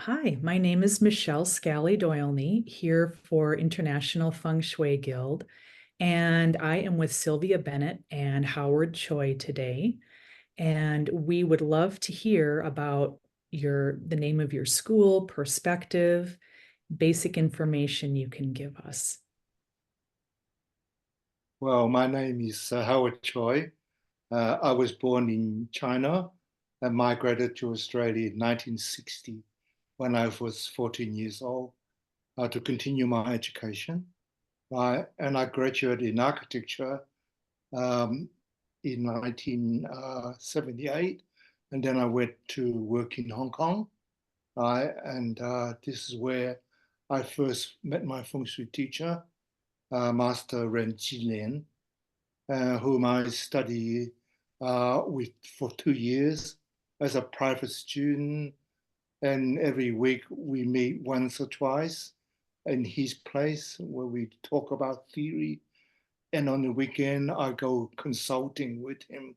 Hi, my name is Michelle Skally Doilney, here for International Feng Shui Guild, and I am with Sylvia Bennett and Howard Choy today. And we would love to hear about the name of your school, perspective, basic information you can give us. Well, my name is Howard Choy. I was born in China and migrated to Australia in 1960 when I was 14 years old to continue my education. And I graduated in architecture um, in 1978. And then I went to work in Hong Kong. And this is where I first met my feng shui teacher, Master Ren Jilian, whom I studied with for 2 years as a private student. And every week we meet once or twice in his place where we talk about theory. And on the weekend, I go consulting with him,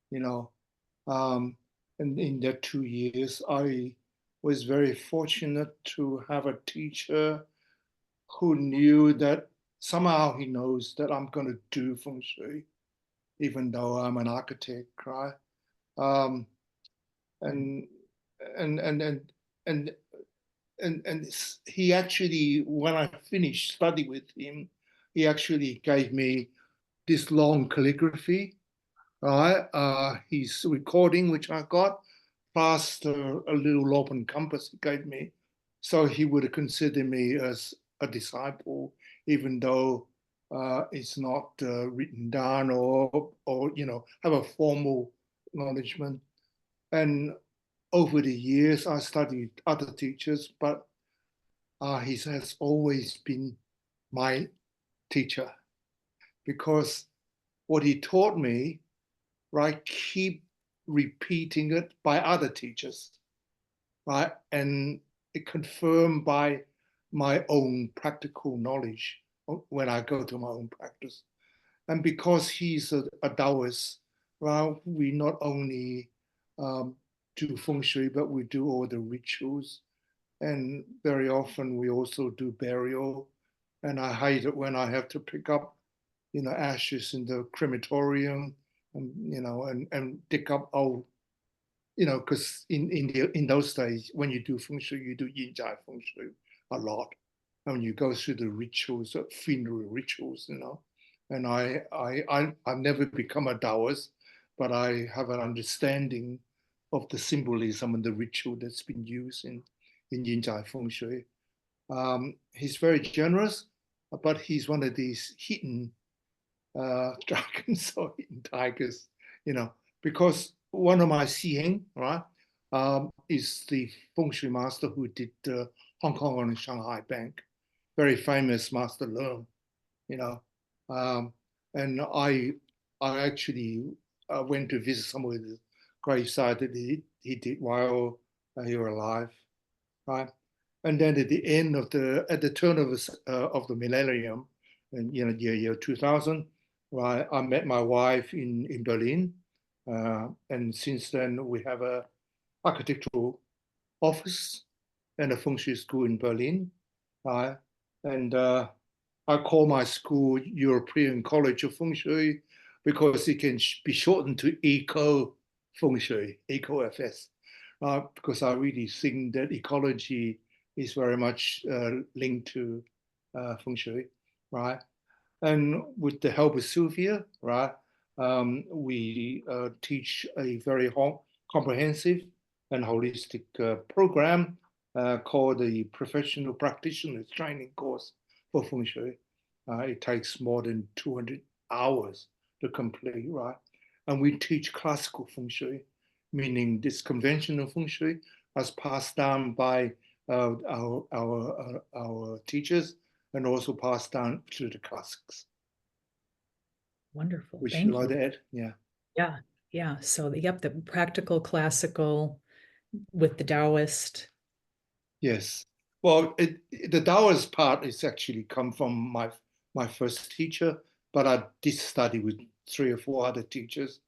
you know. Um, and in that 2 years, I was very fortunate to have a teacher who knew that somehow he knows that I'm going to do feng shui even though I'm an architect, right? Um, and and and and and and he actually, when I finished study with him, he actually gave me this long calligraphy, right? His recording, which I got, plus a little open compass he gave me. So he would consider me as a disciple, even though it's not written down or have a formal acknowledgement. And over the years, I studied other teachers, but he has always been my teacher because what he taught me, right, keep repeating it by other teachers, right, and it confirmed by my own practical knowledge when I go to my own practice. And because he's a Taoist, well, we not only um, do feng shui, but we do all the rituals. And very often we also do burial. And I hate it when I have to pick up, ashes in the crematorium and dig up old, because in those days, when you do feng shui, you do yin feng shui a lot. And you go through the rituals, funeral rituals, and I've never become a Taoist, but I have an understanding of the symbolism and the ritual that's been used in Yin Feng Shui. He's very generous, but he's one of these hidden dragons or hidden tigers, because one of my Xiheng, right, is the feng shui master who did Hong Kong and Shanghai Bank, very famous Master Leung, you know. Um, and I actually went to visit some of the graveside that he did while he was alive, right? And then at the turn of the millennium, and year 2000, right, I met my wife in Berlin, and since then we have a architectural office and a feng shui school in Berlin, right? And I call my school European College of Feng Shui because it can be shortened to Eco Feng Shui, ECOFS, because I really think that ecology is very much linked to Feng Shui, right? And with the help of Sylvia, right, we teach a very comprehensive and holistic program called the Professional Practitioners Training Course for Feng Shui. It takes more than 200 hours to complete, right? And we teach classical Feng Shui, meaning this conventional Feng Shui was passed down by our teachers and also passed down to the classics. Wonderful. Which you Thank like you. to add? Yeah. Yeah. Yeah. So, yep, the practical classical with the Taoist. Yes. Well, the Taoist part is actually come from my first teacher, but I did study with 3 or 4 other teachers,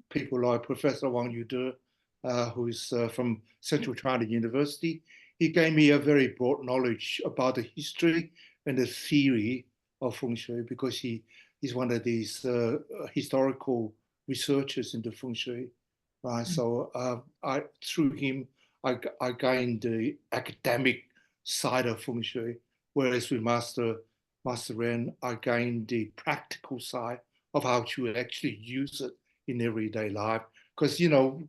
people like Professor Wang Yude, who's from Central China University. He gave me a very broad knowledge about the history and the theory of Feng Shui because he's one of these historical researchers into Feng Shui. Right, so through him I gained the academic side of Feng Shui, whereas with Master Ren I gained the practical side of how to actually use it in everyday life. Because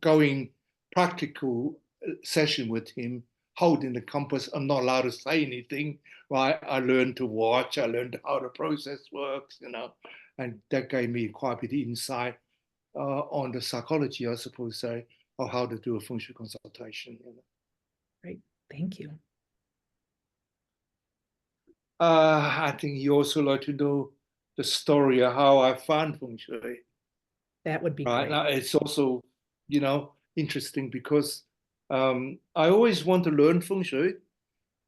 going practical session with him, holding the compass, I'm not allowed to say anything, right? I learned to watch, I learned how the process works, and that gave me quite a bit of insight on the psychology, I suppose, say, of how to do a Feng Shui consultation. Great, thank you. I think you also like to know the story of how I found Feng Shui. That would be Right. great. Now, it's also, interesting because I always want to learn Feng Shui,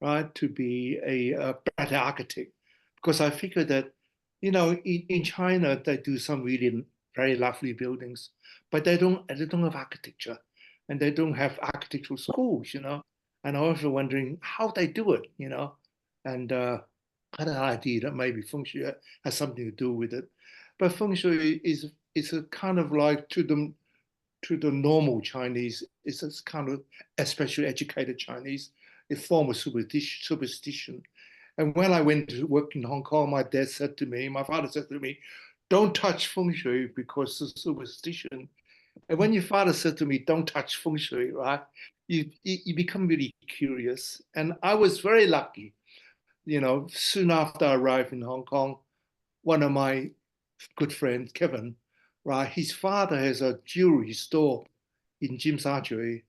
right, to be a better architect. Because I figure that, in China, they do some really very lovely buildings, but they don't have architecture and they don't have architectural schools, And I'm also wondering how they do it, And I had an idea that maybe Feng Shui has something to do with it. But Feng Shui is a kind of like to the normal Chinese, it's a kind of especially educated Chinese, a form of superstition. And when I went to work in Hong Kong, my father said to me, don't touch Feng Shui because of superstition. And when your father said to me, don't touch Feng Shui, right, you become really curious. And I was very lucky, soon after I arrived in Hong Kong, one of my good friends, Kevin, right, his father has a jewelry store in Jim Sa Tsui.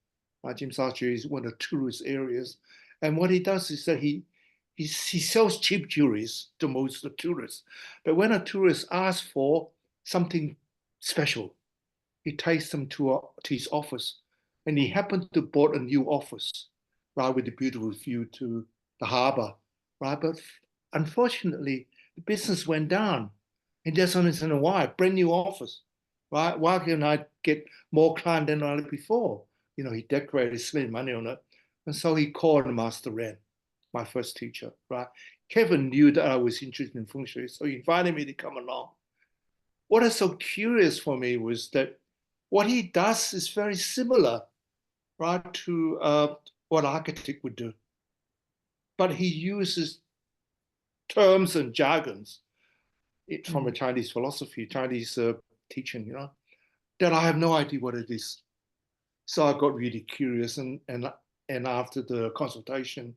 Jim Sa Tsui is one of the tourist areas. And what he does is that he sells cheap jewelries to most of the tourists. But when a tourist asks for something special, he takes them to his office. And he happened to bought a new office, right, with a beautiful view to the harbor, right? But unfortunately, the business went down. And just understand why. Brand new office, right? Why can I get more client than I did before? He decorated, spent money on it. And so he called Master Ren, my first teacher, right? Kevin knew that I was interested in Feng Shui, so he invited me to come along. What is so curious for me was that what he does is very similar, right, to what an architect would do. But he uses terms and jargons from a Chinese philosophy, Chinese teaching, that I have no idea what it is. So I got really curious, and after the consultation,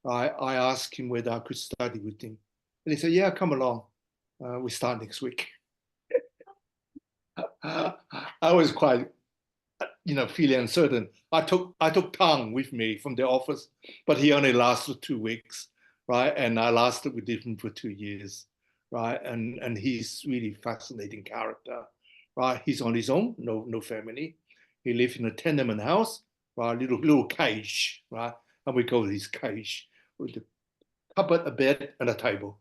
I asked him whether I could study with him, and he said, "Yeah, come along. We start next week." I was quite, feeling uncertain. I took Tang with me from the office, but he only lasted 2 weeks, right? And I lasted with him for 2 years, right? And he's really fascinating character, right? He's on his own, no family. He lives in a tenement house, right? Little cage, right? And we go to his cage with a cupboard, a bed, and a table,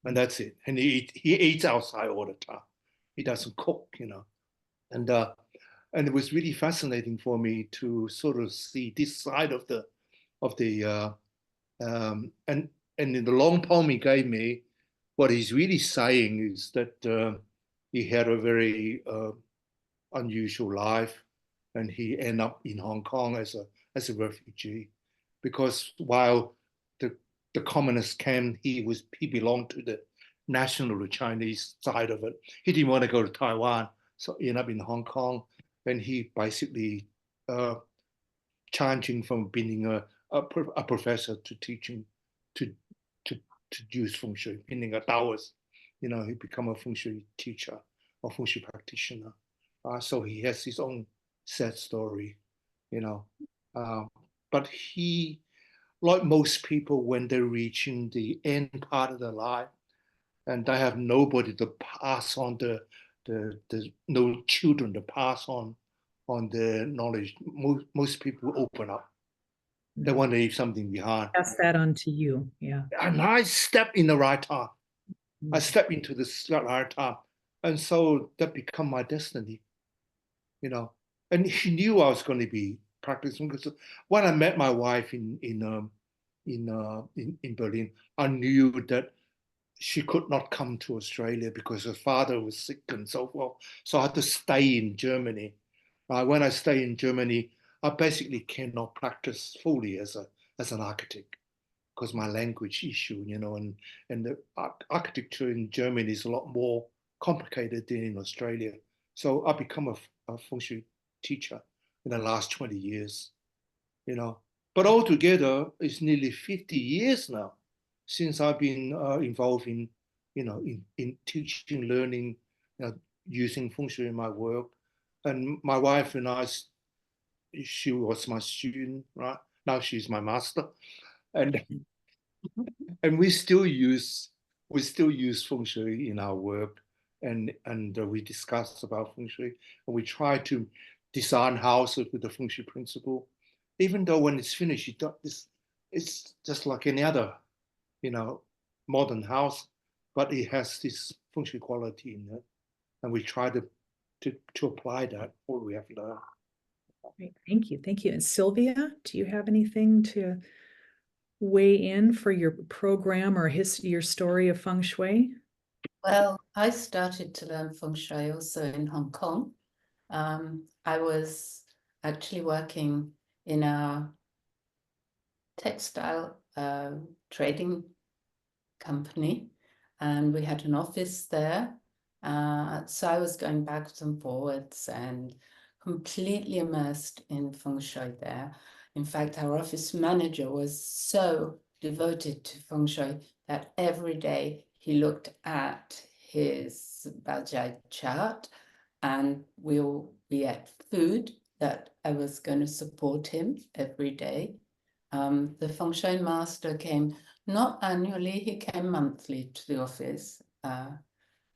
and that's it. And he eats outside all the time. He doesn't cook, and it was really fascinating for me to sort of see this side of the and in the long poem he gave me, what he's really saying is that he had a very unusual life, and he ended up in Hong Kong as a refugee, because while the communist camp, he belonged to the national Chinese side of it. He didn't want to go to Taiwan, so he ended up in Hong Kong, and he basically changing from being a professor to teaching to to to use Feng Shui, being a Taoist. He become a Feng Shui teacher or Feng Shui practitioner. So he has his own sad story, you know. Uh, but he, like most people, when they're reaching the end part of their life, and they have nobody to pass on the no children to pass on the knowledge. Most people open up. They want to leave something behind. Pass that on to you. Yeah. And I stepped in the right time. I stepped into the right time. And so that become my destiny, you know. And he knew I was going to be practicing because when I met my wife in Berlin, I knew that she could not come to Australia because her father was sick and so forth. So I had to stay in Germany. When I stay in Germany, I basically cannot practice fully as an architect because my language issue, and the architecture in Germany is a lot more complicated than in Australia. So I become a Feng Shui teacher in the last 20 years, you know. But altogether, it's nearly 50 years now since I've been involved in teaching, learning, using Feng Shui in my work. And my wife and I, she was my student, right? Now she's my master. And and we still use feng shui in our work, and we discuss about feng shui, and we try to design houses with the feng shui principle. Even though when it's finished, it's just like any other, you know, modern house, but it has this feng shui quality in it, and we try to apply that what we have learned. Great. Thank you. Thank you. And Sylvia, do you have anything to weigh in for your program or your story of Feng Shui? Well, I started to learn Feng Shui also in Hong Kong. I was actually working in a textile trading company, and we had an office there. So I was going backwards and forwards and completely immersed in Feng Shui there. In fact, our office manager was so devoted to Feng Shui that every day he looked at his Bajai chart, and we ate food that I was going to support him every day. The Feng Shui master came not annually, he came monthly to the office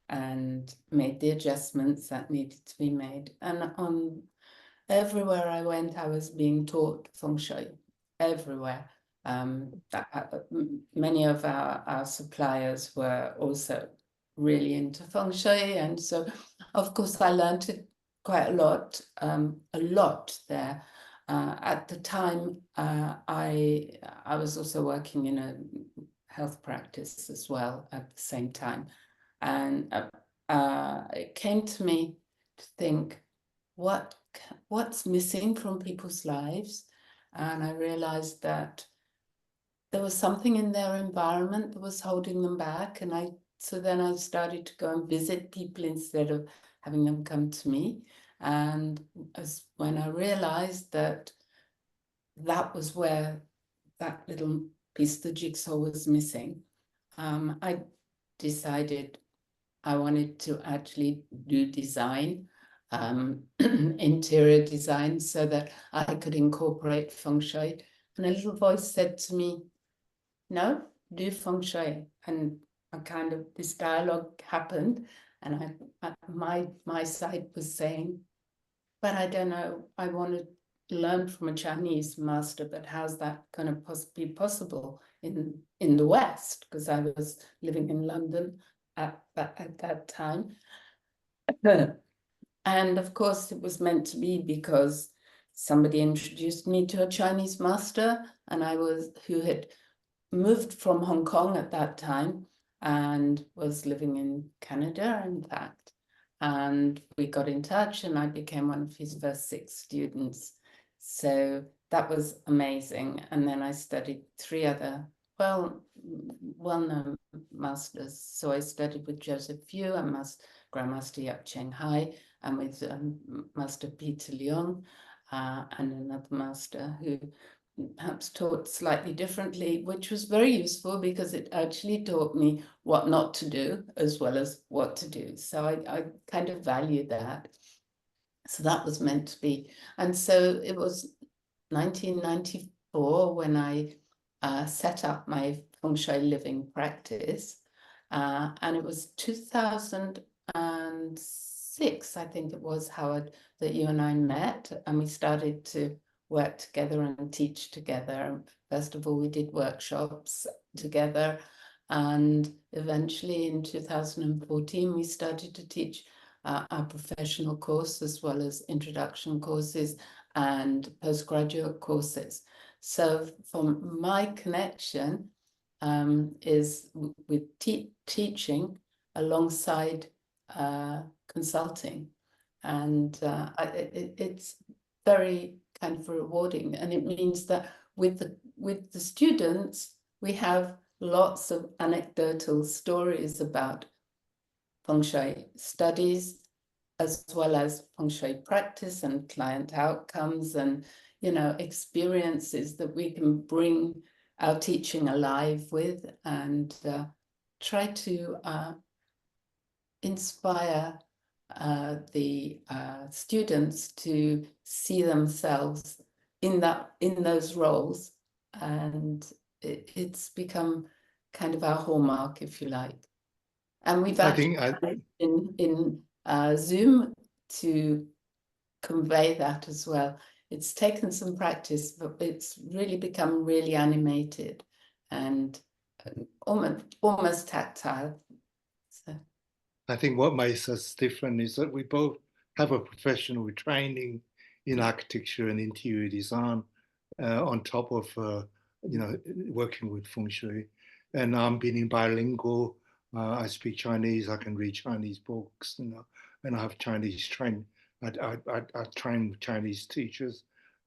and made the adjustments that needed to be made. And everywhere I went, I was being taught Feng Shui, everywhere. Many of our suppliers were also really into Feng Shui, and so of course I learned it quite a lot there. At the time, I was also working in a health practice as well at the same time, and it came to me to think, what's missing from people's lives? And I realized that there was something in their environment that was holding them back. And so then I started to go and visit people instead of having them come to me. And when I realized that was where that little piece of the jigsaw was missing, I decided I wanted to actually do design, interior design, so that I could incorporate Feng Shui. And a little voice said to me, no, do Feng Shui. And this dialogue happened, and my side was saying, but I don't know, I want to learn from a Chinese master, but how's that going to be possible in the West? Because I was living in London at that time. And of course it was meant to be, because somebody introduced me to a Chinese master, and who had moved from Hong Kong at that time and was living in Canada, in fact. And we got in touch, and I became one of his first 6 students. So that was amazing. And then I studied 3 other well-known masters. So I studied with Joseph Yu and Grandmaster Yap Cheng Hai, and with Master Peter Leong, and another master who perhaps taught slightly differently, which was very useful because it actually taught me what not to do as well as what to do. So I kind of value that. So that was meant to be. And so it was 1994 when I set up my Feng Shui living practice. And it was 2006, I think it was, Howard, that you and I met, and we started to work together and teach together. First of all, we did workshops together, and eventually in 2014 we started to teach our professional course, as well as introduction courses and postgraduate courses. So from my connection is with teaching alongside consulting, and it's very kind of rewarding, and it means that with the students we have lots of anecdotal stories about Feng Shui studies, as well as Feng Shui practice and client outcomes, and experiences that we can bring our teaching alive with, and try to inspire the students to see themselves in those roles, and it's become kind of our hallmark, if you like. And we've actually in Zoom to convey that as well. It's taken some practice, but it's really become really animated and almost tactile. So I think what makes us different is that we both have a professional training in architecture and interior design on top of working with Feng Shui. And I'm being bilingual. I speak Chinese. I can read Chinese books, and I have Chinese train. I train Chinese teachers.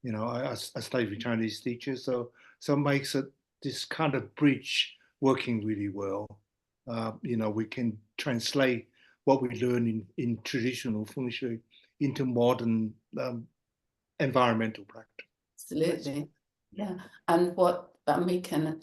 I study with Chinese teachers. So it makes it this kind of bridge working really well. We can translate what we learn in traditional Feng Shui into modern environmental practice. Absolutely, yeah. And we can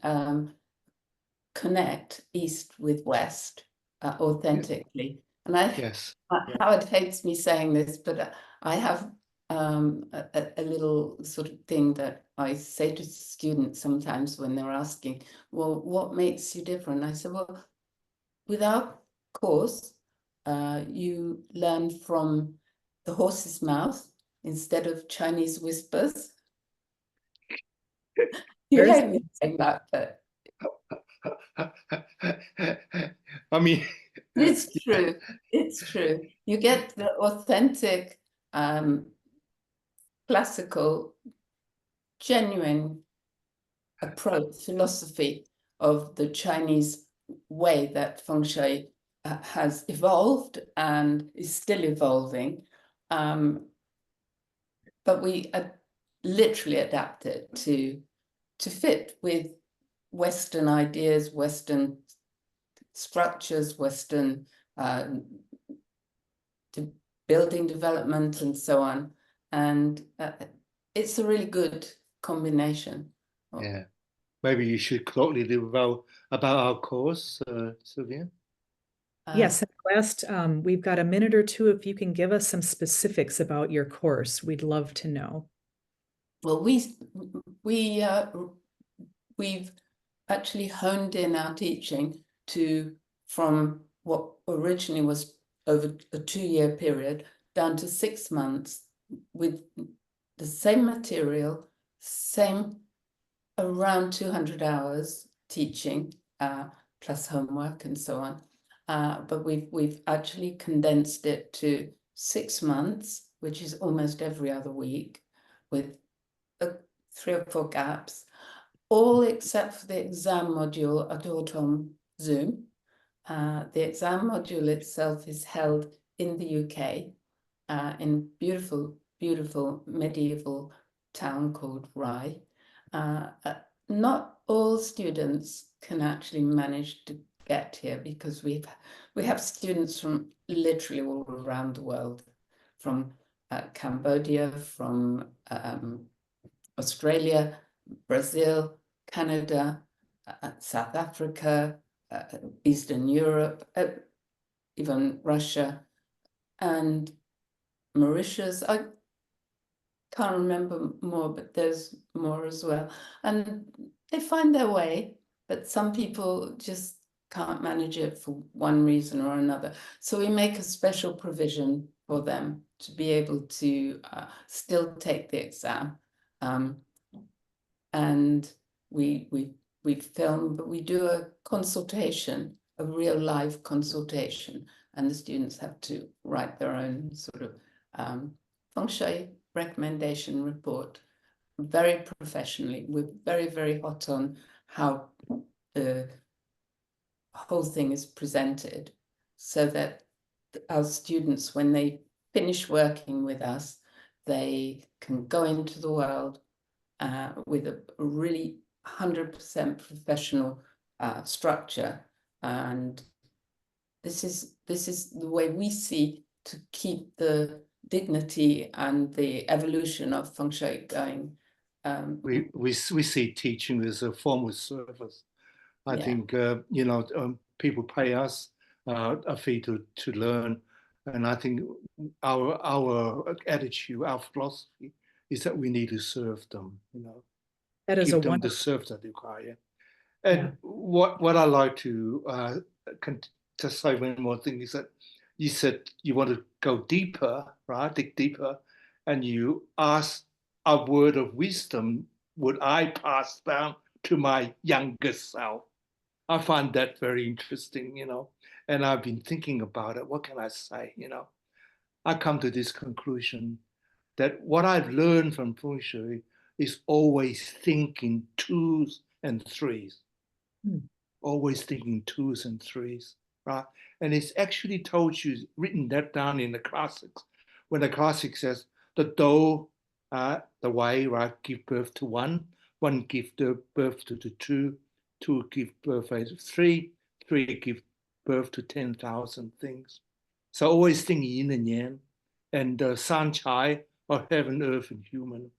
connect East with West authentically. And yes, Howard hates me saying this, but I have a little sort of thing that I say to students sometimes when they're asking, well, what makes you different? I said, well, with our course, you learn from the horse's mouth instead of Chinese whispers. You hate me saying that, but I mean, it's true. It's true. You get the authentic, classical, genuine approach, philosophy of the Chinese way that Feng Shui has evolved and is still evolving. But we literally adapt it to fit with Western ideas, Western structures, Western building development, and so on. And it's a really good combination. Yeah, maybe you should talk a little about our course, Sylvia. Yes, we've got a minute or two. If you can give us some specifics about your course, we'd love to know. Well, we've actually honed in our teaching from what originally was over a 2-year period down to 6 months, with the same material, around 200 hours teaching, plus homework and so on. But we've actually condensed it to 6 months, which is almost every other week, with 3 or 4 gaps, all except for the exam module are taught on Zoom. The exam module itself is held in the UK, in beautiful, beautiful medieval town called Rye. Not all students can actually manage to get here, because we have students from literally all around the world, from Cambodia, from Australia, Brazil, Canada, South Africa, Eastern Europe, even Russia, and Mauritius. I can't remember more, but there's more as well. And they find their way, but some people just can't manage it for one reason or another. So we make a special provision for them to be able to still take the exam. And we film, but we do a consultation, a real live consultation, and the students have to write their own sort of Feng Shui recommendation report very professionally. We're very, very hot on how the whole thing is presented, so that our students, when they finish working with us, they can go into the world with a really 100% professional structure. And this is the way we see to keep the dignity and the evolution of Feng Shui going. We see teaching as a form of service. I think people pay us a fee to learn, and I think our attitude, our philosophy, is that we need to serve them. That is give a them the wonderful. service that they require. And what I like to just say one more thing is that you said you want to go deeper, right? Dig deeper, and you ask a word of wisdom. Would I pass down to my younger self? I find that very interesting, and I've been thinking about it. What can I say? I come to this conclusion that what I've learned from Feng Shui is always thinking twos and threes. Always thinking twos and threes, right? And it's actually told you, written that down in the classics. When the classic says the Do, the way, right, give birth to one give birth to the two give birth to three give birth to 10,000 things. So always thinking yin and yang, and sun, chai, or heaven, earth, and human,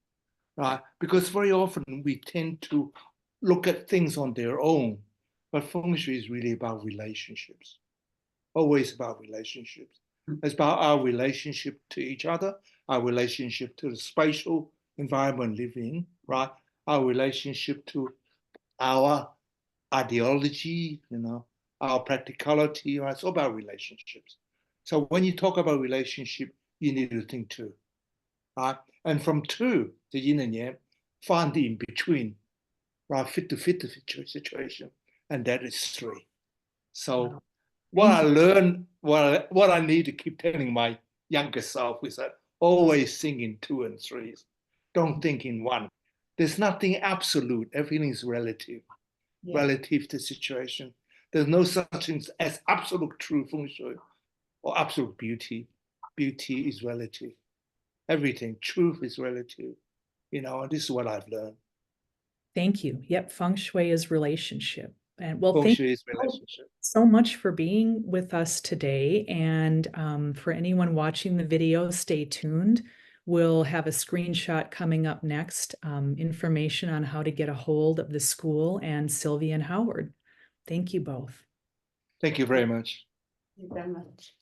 right? Because very often we tend to look at things on their own, but Feng Shui is really about relationships, always about relationships. It's about our relationship to each other, our relationship to the spatial environment we live in, right? Our relationship to our ideology, our practicality, right? It's all about relationships. So when you talk about relationship, you need to think two, right? And from two, the yin and yang, find the in between, right? Fit to the situation, and that is three. So what I learned, what I need to keep telling my younger self is that always think in two and threes. Don't think in one. There's nothing absolute. Everything is relative, relative to the situation. There's no such thing as absolute true Feng Shui or absolute beauty. Beauty is relative. Everything, truth is relative. And this is what I've learned. Thank you. Yep, Feng Shui is relationship. And well, Feng thank Shui is you relationship. so much for being with us today. And for anyone watching the video, stay tuned. We'll have a screenshot coming up next, information on how to get a hold of the school and Sylvia and Howard. Thank you both. Thank you very much. Thank you very much.